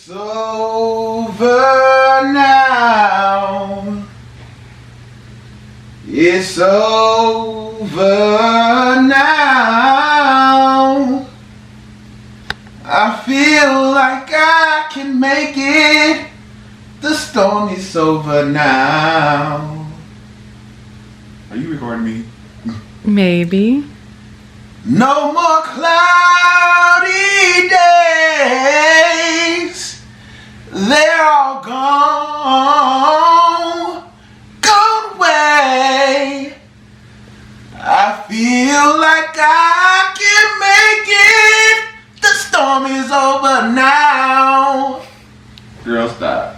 It's over now. It's over now. I feel like I can make it. The storm is over now. Are you recording me? Maybe. No more cloudy days. They're all gone away. I feel like I can make it. The storm is over now. Girl, stop.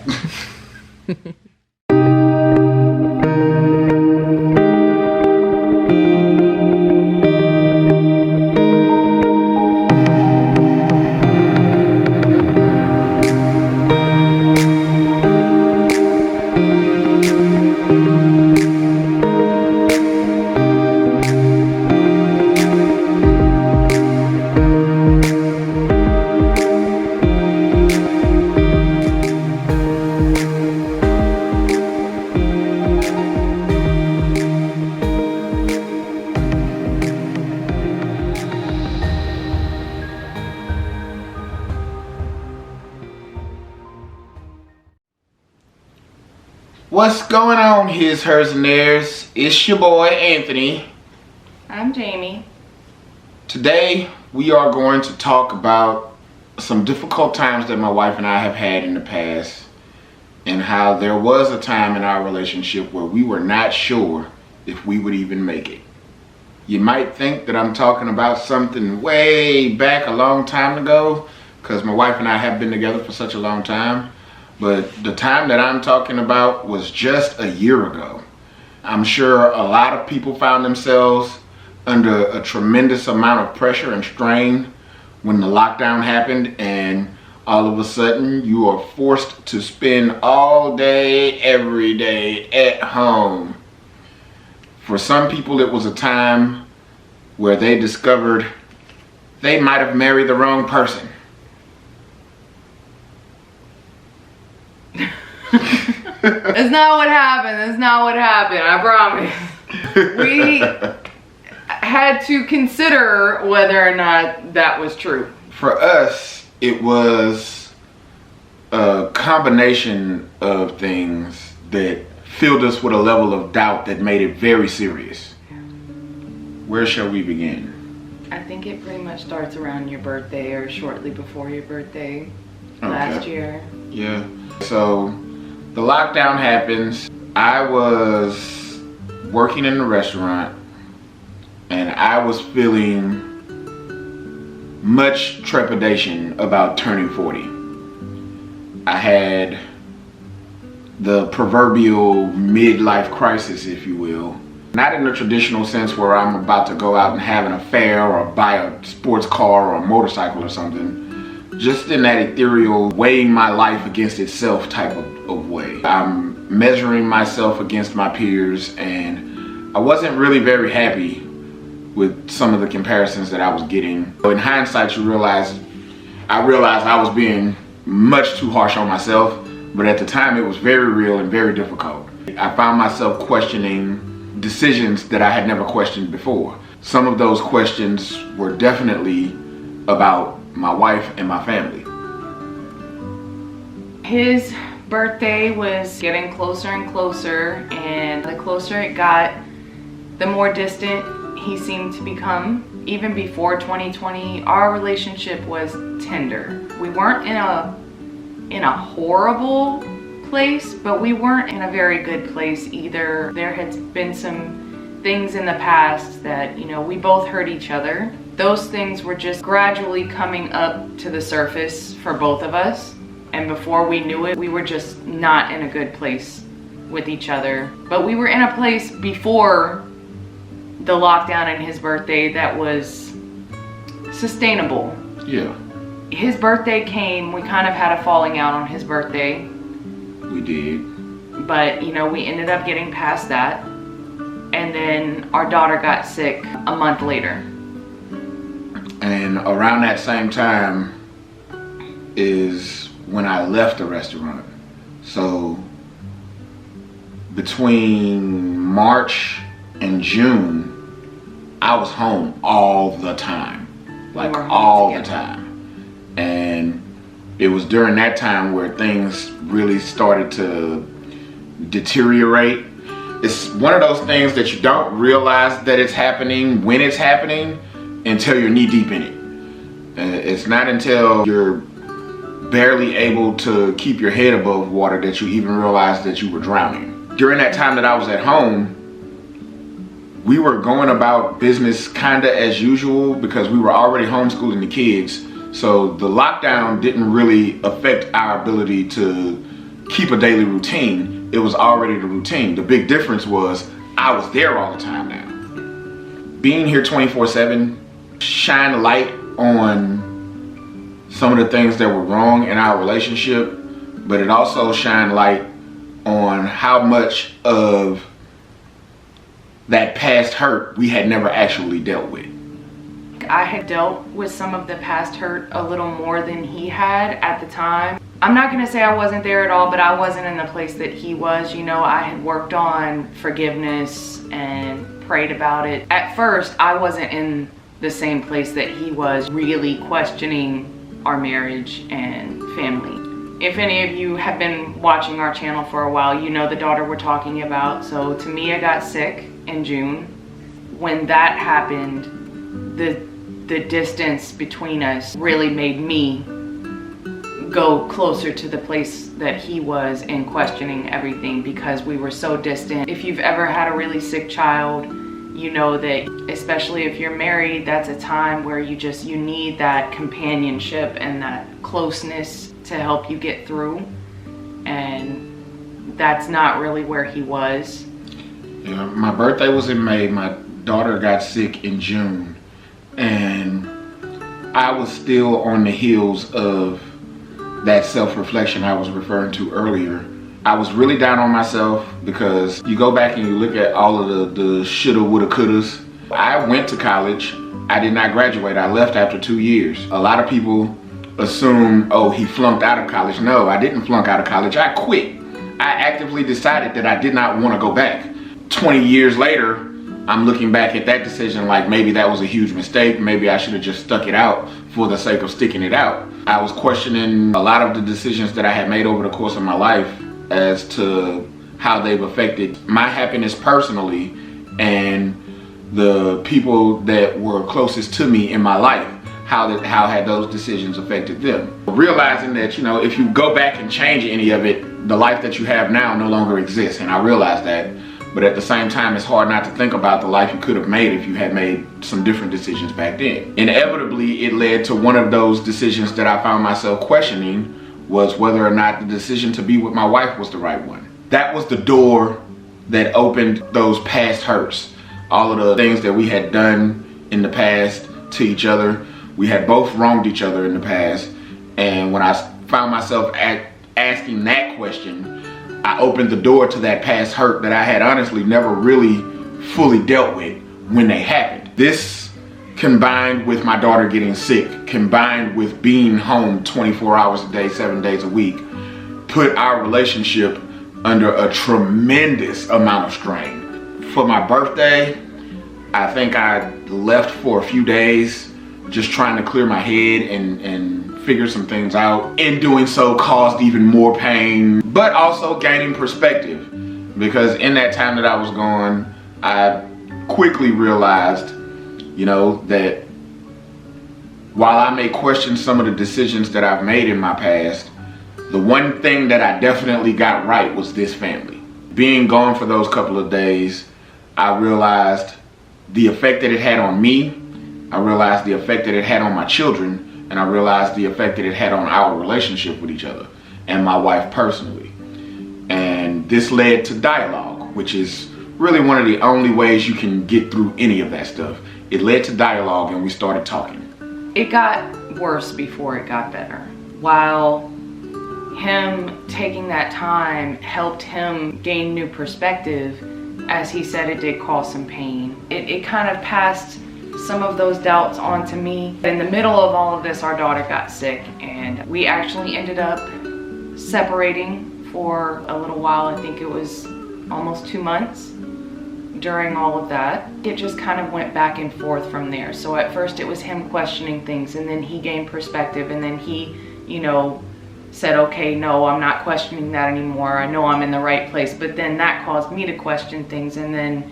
What's going on, his, hers, and theirs? It's your boy, Anthony. I'm Jamie. Today, we are going to talk about some difficult times that my wife and I have had in the past, and how there was a time in our relationship where we were not sure if we would even make it. You might think that I'm talking about something way back a long time ago, because my wife and I have been together for such a long time. But the time that I'm talking about was just a year ago. I'm sure a lot of people found themselves under a tremendous amount of pressure and strain when the lockdown happened, and all of a sudden you are forced to spend all day, every day at home. For some people, it was a time where they discovered they might have married the wrong person. That's not what happened. That's not what happened. I promise. We had to consider whether or not that was true. For us, it was a combination of things that filled us with a level of doubt that made it very serious. Where shall we begin? I think it pretty much starts around your birthday or shortly before your birthday Okay. last year. Yeah. So the lockdown happens. I was working in the restaurant, and I was feeling much trepidation about turning 40. I had the proverbial midlife crisis, if you will. Not in the traditional sense where I'm about to go out and have an affair or buy a sports car or a motorcycle or something. Just in that ethereal, weighing my life against itself type of way. I'm measuring myself against my peers, and I wasn't really very happy with some of the comparisons that I was getting. In hindsight, I realized I was being much too harsh on myself, but at the time it was very real and very difficult. I found myself questioning decisions that I had never questioned before. Some of those questions were definitely about my wife and my family. His birthday was getting closer and closer, and the closer it got, the more distant he seemed to become. Even before 2020, our relationship was tender. We weren't in a horrible place, but we weren't in a very good place either. There had been some things in the past that, we both hurt each other. Those things were just gradually coming up to the surface for both of us. And before we knew it, we were just not in a good place with each other. But we were in a place before the lockdown and his birthday that was sustainable. Yeah. His birthday came, we kind of had a falling out on his birthday. We did. But, we ended up getting past that. And then our daughter got sick a month later. And around that same time is when I left the restaurant. So between March and June, I was home all the time, like all the time. And it was during that time where things really started to deteriorate. It's one of those things that you don't realize that it's happening when it's happening until you're knee deep in it. It's not until you're barely able to keep your head above water that you even realize that you were drowning. During that time that I was at home, we were going about business kinda as usual because we were already homeschooling the kids. So the lockdown didn't really affect our ability to keep a daily routine. It was already the routine. The big difference was I was there all the time now. Being here 24/7 shined a light on some of the things that were wrong in our relationship, but it also shined light on how much of that past hurt we had never actually dealt with. I had dealt with some of the past hurt a little more than he had at the time. I'm not gonna say I wasn't there at all, but I wasn't in the place that he was. You know, I had worked on forgiveness and prayed about it. At first, I wasn't in the same place that he was, really questioning our marriage and family. If any of you have been watching our channel for a while, you know the daughter we're talking about. So to me, I got sick in June. When that happened, the distance between us really made me go closer to the place that he was in questioning everything because we were so distant. If you've ever had a really sick child, you know that, especially if you're married, that's a time where you need that companionship and that closeness to help you get through. And that's not really where he was. Yeah, my birthday was in May. My daughter got sick in June. And I was still on the heels of that self-reflection I was referring to earlier. I was really down on myself because you go back and you look at all of the shoulda, woulda, couldas. I went to college. I did not graduate. I left after 2 years. A lot of people assume, oh, he flunked out of college. No, I didn't flunk out of college. I quit. I actively decided that I did not want to go back. 20 years later, I'm looking back at that decision like maybe that was a huge mistake. Maybe I should have just stuck it out for the sake of sticking it out. I was questioning a lot of the decisions that I had made over the course of my life as to how they've affected my happiness personally and the people that were closest to me in my life. How had those decisions affected them? Realizing that, you know, if you go back and change any of it, the life that you have now no longer exists. And I realized that. But at the same time, it's hard not to think about the life you could have made if you had made some different decisions back then. Inevitably, it led to one of those decisions that I found myself questioning was whether or not the decision to be with my wife was the right one. That was the door that opened those past hurts. All of the things that we had done in the past to each other. We had both wronged each other in the past. And when I found myself asking that question, I opened the door to that past hurt that I had honestly never really fully dealt with when they happened. This, combined with my daughter getting sick, combined with being home 24 hours a day, 7 days a week, put our relationship under a tremendous amount of strain. For my birthday, I think I left for a few days just trying to clear my head and figure some things out. In doing so caused even more pain, but also gaining perspective. Because in that time that I was gone, I quickly realized, you know, that while I may question some of the decisions that I've made in my past, the one thing that I definitely got right was this family. Being gone for those couple of days, I realized the effect that it had on me. I realized the effect that it had on my children. And I realized the effect that it had on our relationship with each other and my wife personally. And this led to dialogue, which is really one of the only ways you can get through any of that stuff. It led to dialogue and we started talking. It got worse before it got better. While him taking that time helped him gain new perspective, as he said, it did cause some pain. It kind of passed some of those doubts onto me. In the middle of all of this, our daughter got sick, and we actually ended up separating for a little while. I think it was almost 2 months. During all of that, it just kind of went back and forth from there. So at first it was him questioning things, and then he gained perspective, and then he, said, okay, no, I'm not questioning that anymore. I know I'm in the right place. But then that caused me to question things, and then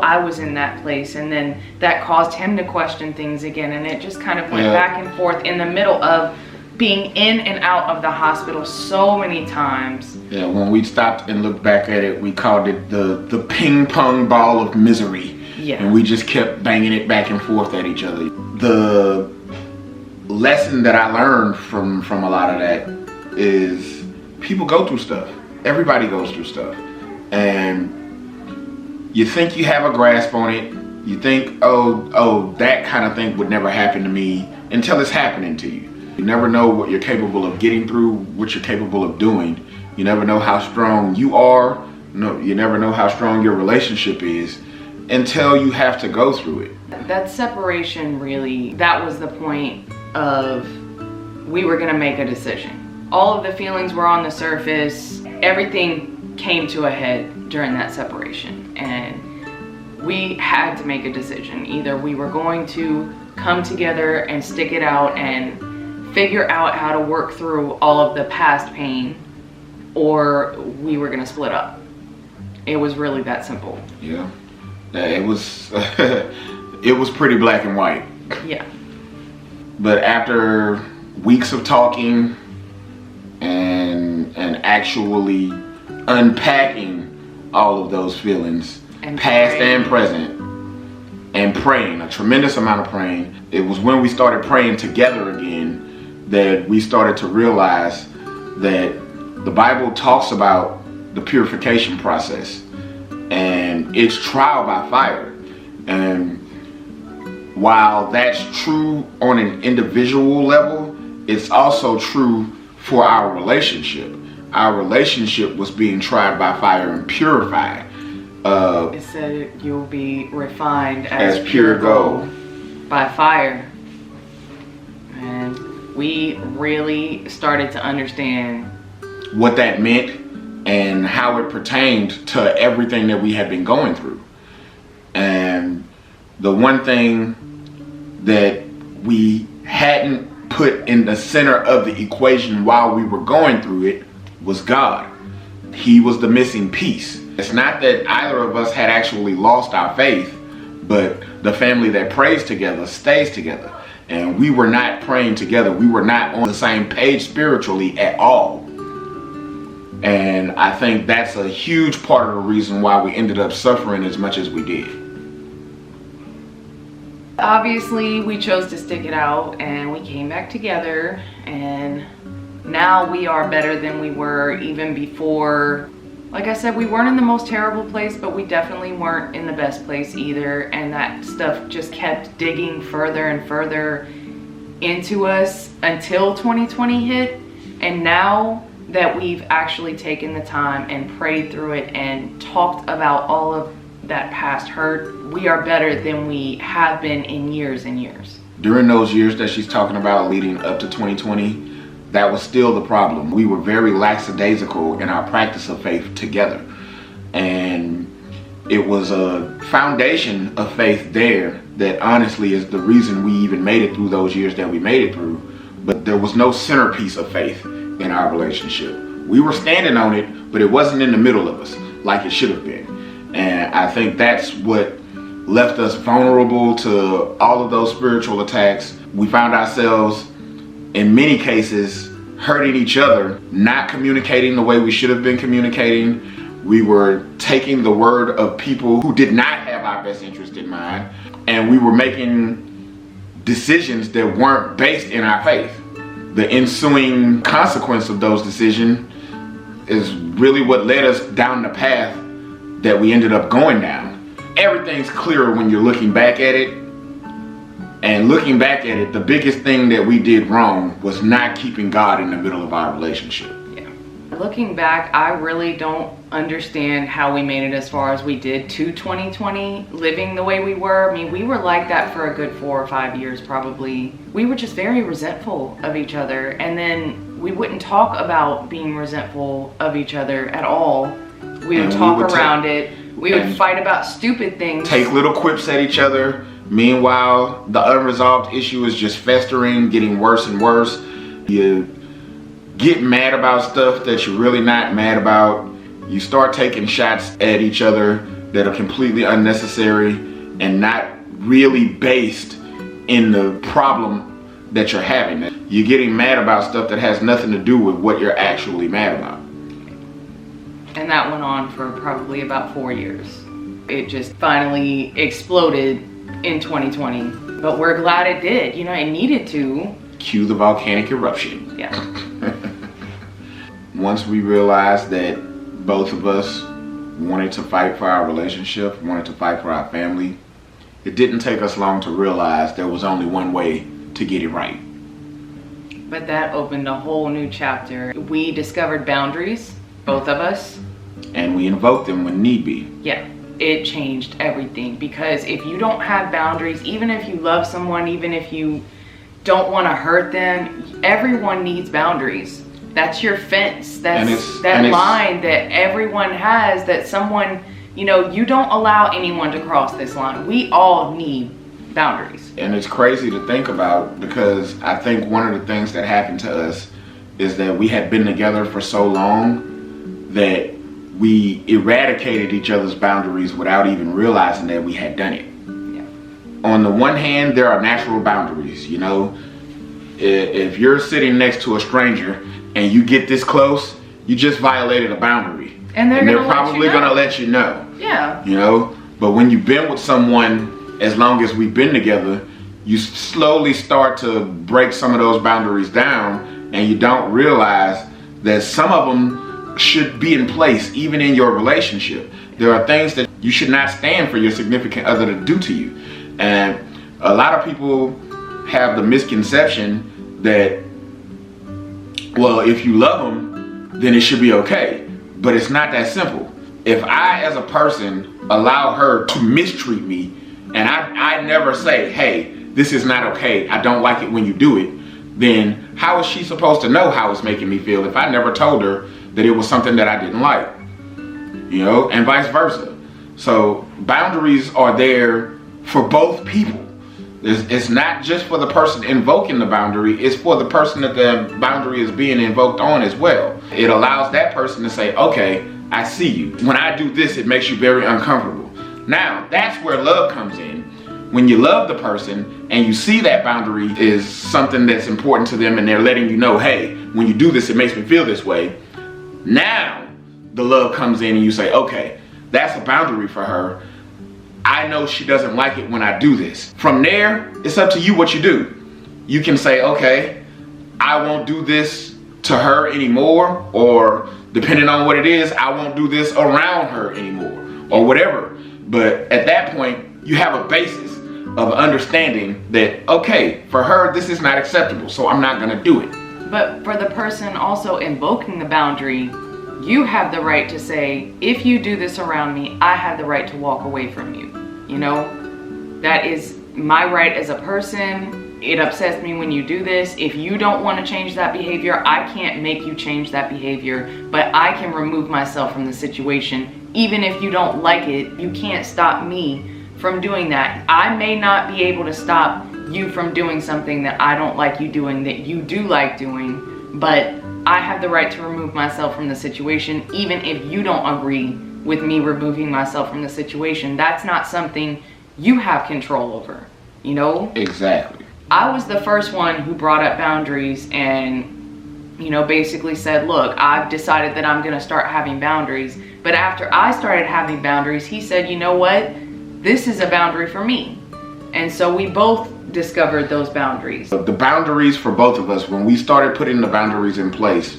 I was in that place, and then that caused him to question things again, and it just kind of went back and forth in the middle of being in and out of the hospital so many times. Yeah, when we stopped and looked back at it, we called it the ping pong ball of misery. Yeah. And we just kept banging it back and forth at each other. The lesson that I learned from a lot of that is people go through stuff. Everybody goes through stuff. And you think you have a grasp on it. You think, oh, that kind of thing would never happen to me, until it's happening to you. You never know what you're capable of getting through, what you're capable of doing. You never know how strong you are. No, you never know how strong your relationship is until you have to go through it. That separation, really, that was the point of we were gonna make a decision. All of the feelings were on the surface. Everything came to a head during that separation, and we had to make a decision. Either we were going to come together and stick it out and figure out how to work through all of the past pain, or we were gonna split up. It was really that simple. Yeah, it was it was pretty black and white. Yeah. But after weeks of talking and actually unpacking all of those feelings, And past praying. and present, and praying, a tremendous amount of praying, it was when we started praying together again that we started to realize that the Bible talks about the purification process, and it's trial by fire. And while that's true on an individual level, it's also true for our relationship. Our relationship was being tried by fire and purified. It said you'll be refined As pure gold. by fire. And we really started to understand what that meant and how it pertained to everything that we had been going through. And the one thing that we hadn't put in the center of the equation while we were going through it was God. He was the missing piece. It's not that either of us had actually lost our faith, but the family that prays together stays together. And we were not praying together. We were not on the same page spiritually at all. And I think that's a huge part of the reason why we ended up suffering as much as we did. Obviously, we chose to stick it out, and we came back together, and now we are better than we were even before. Like I said, we weren't in the most terrible place, but we definitely weren't in the best place either, and that stuff just kept digging further and further into us until 2020 hit. And now that we've actually taken the time and prayed through it and talked about all of that past hurt, we are better than we have been in years and years. During those years that she's talking about leading up to 2020, that was still the problem. We were very lackadaisical in our practice of faith together. And it was a foundation of faith there that honestly is the reason we even made it through those years that we made it through. But there was no centerpiece of faith in our relationship. We were standing on it, but it wasn't in the middle of us like it should have been. And I think that's what left us vulnerable to all of those spiritual attacks. We found ourselves, in many cases, hurting each other, not communicating the way we should have been communicating. We were taking the word of people who did not have our best interest in mind, and we were making decisions that weren't based in our faith. The ensuing consequence of those decisions is really what led us down the path that we ended up going down. Everything's clearer when you're looking back at it. And looking back at it, the biggest thing that we did wrong was not keeping God in the middle of our relationship. Yeah. Looking back, I really don't understand how we made it as far as we did to 2020, living the way we were. I mean, we were like that for a good 4 or 5 years probably. We were just very resentful of each other, and then we wouldn't talk about being resentful of each other at all. We would talk around it. We would fight about stupid things. Take little quips at each other. Meanwhile, the unresolved issue is just festering, getting worse and worse. You get mad about stuff that you're really not mad about. You start taking shots at each other that are completely unnecessary and not really based in the problem that you're having. You're getting mad about stuff that has nothing to do with what you're actually mad about. And that went on for probably about 4 years. It just finally exploded in 2020. But we're glad it did. You know, it needed to. Cue the volcanic eruption. Yeah. Once we realized that both of us wanted to fight for our relationship, wanted to fight for our family, it didn't take us long to realize there was only one way to get it right. But that opened a whole new chapter. We discovered boundaries, both of us. And we invoked them when need be. Yeah, it changed everything, because if you don't have boundaries, even if you love someone, even if you don't want to hurt them, everyone needs boundaries. That's your fence. That's that line that everyone has, that someone, you know, you don't allow anyone to cross this line. We all need boundaries. And it's crazy to think about, because I think one of the things that happened to us is that we had been together for so long that we eradicated each other's boundaries without even realizing that we had done it. Yeah. On the one hand, there are natural boundaries, you know. If you're sitting next to a stranger and you get this close, you just violated a boundary. And they're probably gonna let you know. Yeah. You know, but when you've been with someone as long as we've been together, you slowly start to break some of those boundaries down, and you don't realize that some of them should be in place even in your relationship. There are things that you should not stand for your significant other to do to you. And a lot of people have the misconception that, well, if you love them, then it should be okay. But it's not that simple. If I, as a person, allow her to mistreat me, and I never say, hey, this is not okay, I don't like it when you do it, then how is she supposed to know how it's making me feel if I never told her that it was something that I didn't like? You know, and vice versa. So boundaries are there for both people. It's not just for the person invoking the boundary, it's for the person that the boundary is being invoked on as well. It allows that person to say, okay, I see you. When I do this, it makes you very uncomfortable. Now, that's where love comes in. When you love the person and you see that boundary is something that's important to them and they're letting you know, hey, when you do this, it makes me feel this way. Now, the love comes in and you say, okay, that's a boundary for her. I know she doesn't like it when I do this. From there, it's up to you what you do. You can say, okay, I won't do this to her anymore, or depending on what it is, I won't do this around her anymore, or whatever. But at that point, you have a basis of understanding that, okay, for her, this is not acceptable, so I'm not gonna do it. But for the person also invoking the boundary, you have the right to say, if you do this around me, I have the right to walk away from you. You know, that is my right as a person. It upsets me when you do this. If you don't want to change that behavior, I can't make you change that behavior, but I can remove myself from the situation. Even if you don't like it, you can't stop me from doing that. I may not be able to stop you from doing something that I don't like you doing, that you do like doing, but I have the right to remove myself from the situation, even if you don't agree with me removing myself from the situation. That's not something you have control over, you know? Exactly. I was the first one who brought up boundaries and, you know, basically said, look, I've decided that I'm gonna start having boundaries. But after I started having boundaries, he said, you know what? This is a boundary for me. And so we both discovered those boundaries. The boundaries for both of us, when we started putting the boundaries in place,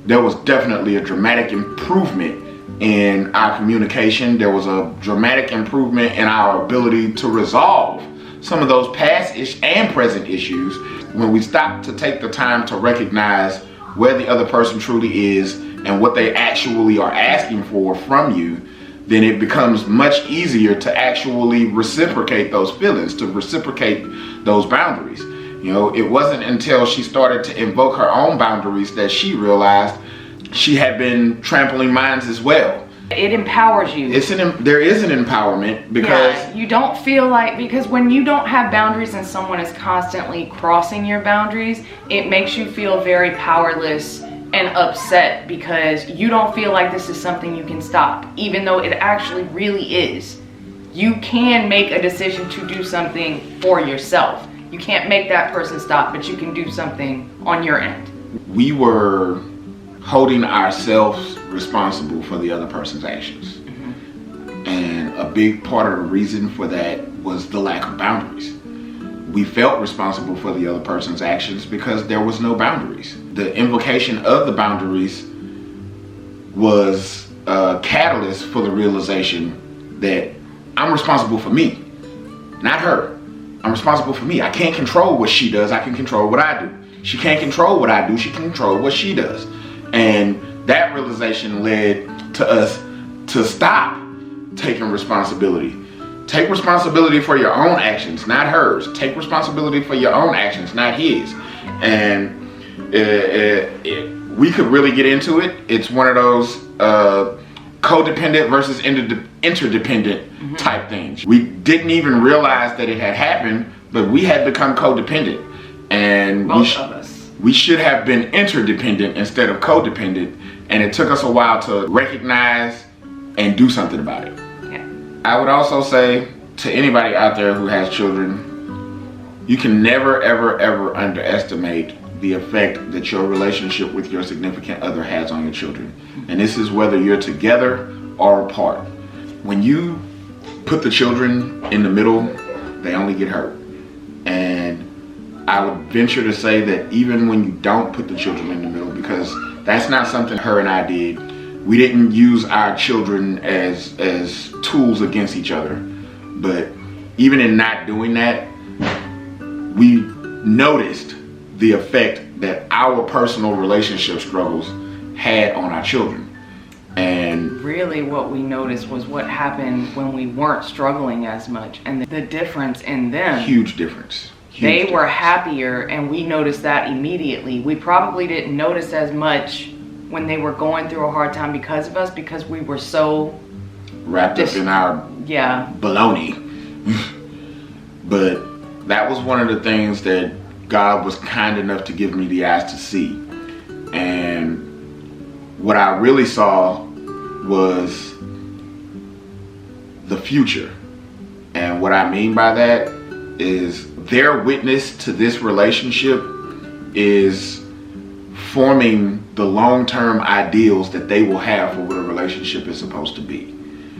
there was definitely a dramatic improvement in our communication. There was a dramatic improvement in our ability to resolve some of those past and present issues when we stopped to take the time to recognize where the other person truly is and what they actually are asking for from you, then it becomes much easier to actually reciprocate those feelings, to reciprocate those boundaries. You know, it wasn't until she started to invoke her own boundaries that she realized she had been trampling mine as well. It empowers you. There is an empowerment because you don't feel like, because when you don't have boundaries and someone is constantly crossing your boundaries, it makes you feel very powerless and upset because you don't feel like this is something you can stop, even though it actually really is. You can make a decision to do something for yourself. You can't make that person stop, but you can do something on your end. We were holding ourselves responsible for the other person's actions. And a big part of the reason for that was the lack of boundaries. We felt responsible for the other person's actions because there was no boundaries. The invocation of the boundaries was a catalyst for the realization that I'm responsible for me, not her. I'm responsible for me. I can't control what she does. I can control what I do. She can't control what I do. She can control what she does. And that realization led to us to stop taking responsibility. Take responsibility for your own actions, not hers. Take responsibility for your own actions, not his. And we could really get into it. It's one of those codependent versus interdependent type things. We didn't even realize that it had happened, but we had become codependent. And Most of us. We should have been interdependent instead of codependent. And it took us a while to recognize and do something about it. I would also say to anybody out there who has children, you can never, ever, ever underestimate the effect that your relationship with your significant other has on your children. And this is whether you're together or apart. When you put the children in the middle, they only get hurt. And I would venture to say that even when you don't put the children in the middle, because that's not something her and I did. We didn't use our children as tools against each other. But even in not doing that, we noticed the effect that our personal relationship struggles had on our children. And really what we noticed was what happened when we weren't struggling as much, and the difference in them. Huge difference. They were happier, and we noticed that immediately. We probably didn't notice as much when they were going through a hard time because of us, because we were so wrapped up in our baloney. But that was one of the things that God was kind enough to give me the eyes to see. And what I really saw was the future. And what I mean by that is their witness to this relationship is forming the long-term ideals that they will have for what a relationship is supposed to be.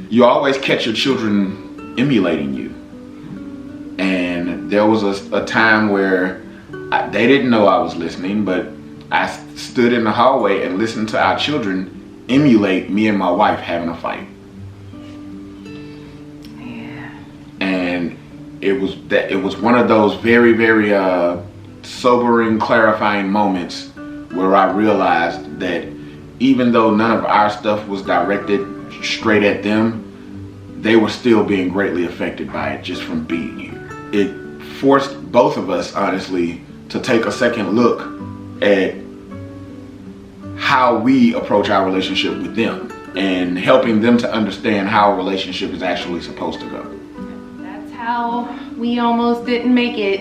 You always catch your children emulating you. And there was a time where they didn't know I was listening, but I stood in the hallway and listened to our children emulate me and my wife having a fight. Yeah. And it was one of those very, very sobering, clarifying moments where I realized that even though none of our stuff was directed straight at them, they were still being greatly affected by it just from being here. It forced both of us, honestly, to take a second look at how we approach our relationship with them and helping them to understand how a relationship is actually supposed to go. That's how we almost didn't make it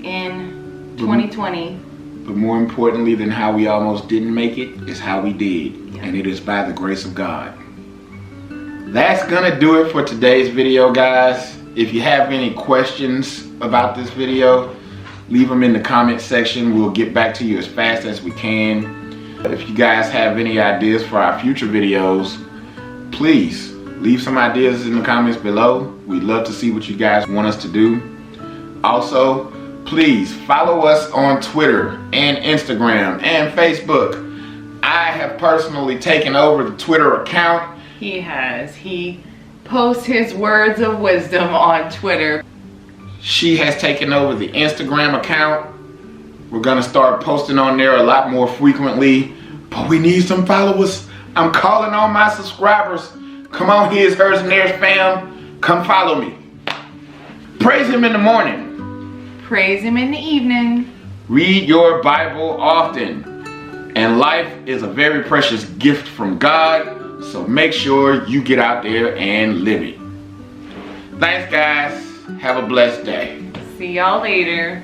in 2020. But more importantly than how we almost didn't make it is how we did. Yeah. And it is by the grace of God. That's gonna do it for today's video, guys. If you have any questions about this video, leave them in the comment section. We'll get back to you as fast as we can. If you guys have any ideas for our future videos, please leave some ideas in the comments below. We'd love to see what you guys want us to do. Also, please follow us on Twitter and Instagram and Facebook. I have personally taken over the Twitter account. He has. He posts his words of wisdom on Twitter. She has taken over the Instagram account. We're gonna start posting on there a lot more frequently, but we need some followers. I'm calling on my subscribers. Come on, his, hers, and theirs fam. Come follow me. Praise him in the morning. Praise him in the evening. Read your Bible often. And life is a very precious gift from God, so make sure you get out there and live it. Thanks, guys. Have a blessed day. See y'all later.